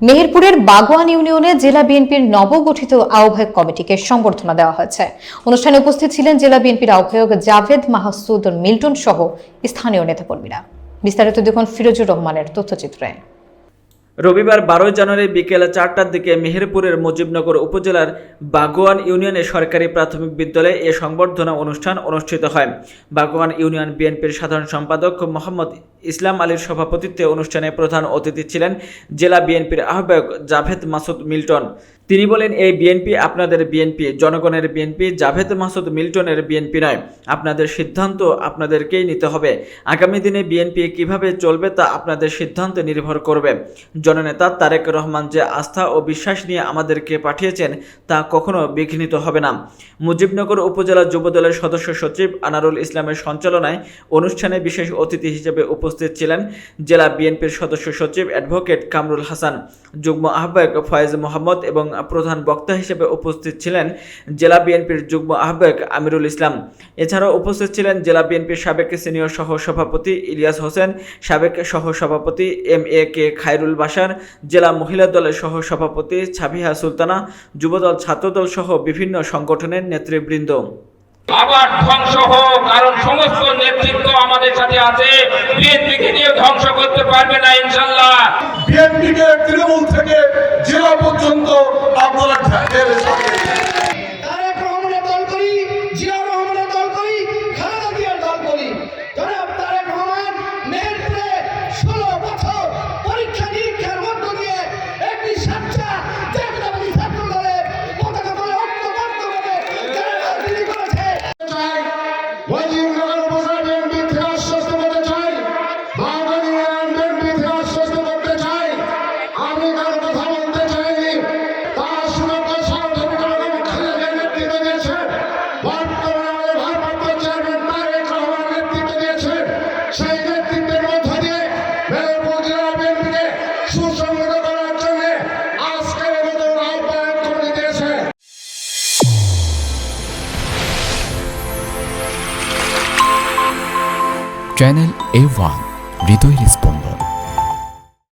মেহেরপুরের বাগোয়ান ইউনিয়নে জেলা বিএনপির নবগঠিত আহ্বায়ক কমিটিকে সংবর্ধনা দেওয়া হয়েছে। অনুষ্ঠানে উপস্থিত ছিলেন জেলা বিএনপির আহ্বায়ক জাভেদ মাহসুদ মিল্টন সহ স্থানীয় নেতাকর্মীরা। বিস্তারিত দেখুন ফিরোজুর রহমানের তথ্যচিত্রে। রবিবার 12 জানুয়ারি বিকেল 4টার দিকে মেহেরপুরের মুজিবনগর উপজেলার বাগোয়ান ইউনিয়নে সরকারি প্রাথমিক বিদ্যালয়ে এ সংবর্ধনা অনুষ্ঠান অনুষ্ঠিত হয়। বাগোয়ান ইউনিয়ন বিএনপির সাধারণ সম্পাদক মোহাম্মদ ইসলাম আলীর সভাপতিত্বে অনুষ্ঠানে প্রধান অতিথি ছিলেন জেলা বিএনপির আহ্বায়ক জাভেদ মাসুদ মিল্টন। তিনি বলেন, এই বিএনপি আপনাদের বিএনপি, জনগণের বিএনপি, জাভেদ মাসুদ মিল্টনের বিএনপি নয়। আপনাদের সিদ্ধান্ত আপনাদেরকেই নিতে হবে। আগামী দিনে বিএনপি কিভাবে চলবে তা আপনাদের সিদ্ধান্তে নির্ভর করবে। জননেতা তারেক রহমান যে আস্থা ও বিশ্বাস নিয়ে আমাদেরকে পাঠিয়েছেন তা কখনো বিঘ্নিত হবে না। মুজিবনগর উপজেলা যুবদলের সদস্য সচিব আনারুল ইসলামের সঞ্চালনায় অনুষ্ঠানে বিশেষ অতিথি হিসেবে উপস্থিত ছিলেন জেলা বিএনপির সদস্য সচিব অ্যাডভোকেট কামরুল হাসান, যুগ্ম আহ্বায়ক ফয়েজ মোহাম্মদ এবং প্রধান বক্তা হিসেবে উপস্থিত ছিলেন জেলা বিএনপির যুগ্ম আহ্বায়ক আমিরুল ইসলাম। এছাড়াও উপস্থিত ছিলেন জেলা বিএনপির সাবেক সিনিয়র সহ সভাপতি ইলিয়াস হোসেন, সাবেক সহ সভাপতি MA কে খায়রুল বাশার, জেলা মহিলা দলের সহ সভাপতি ছাবিহা সুলতানা, যুবদল ছাত্রদল সহ বিভিন্ন সংগঠনের নেতৃবৃন্দ। আবার ধ্বংস হোক, কারণ সমস্ত নেতৃত্ব আমাদের সাথে আছে। বিএনপিকে নিয়ে ধ্বংস করতে পারবে না ইনশাআল্লাহ। বিএনপিকে তৃণমূল থেকে জেলা পর্যন্ত আপনারা চ্যানেল A1 হৃদয়ের স্পন্দন।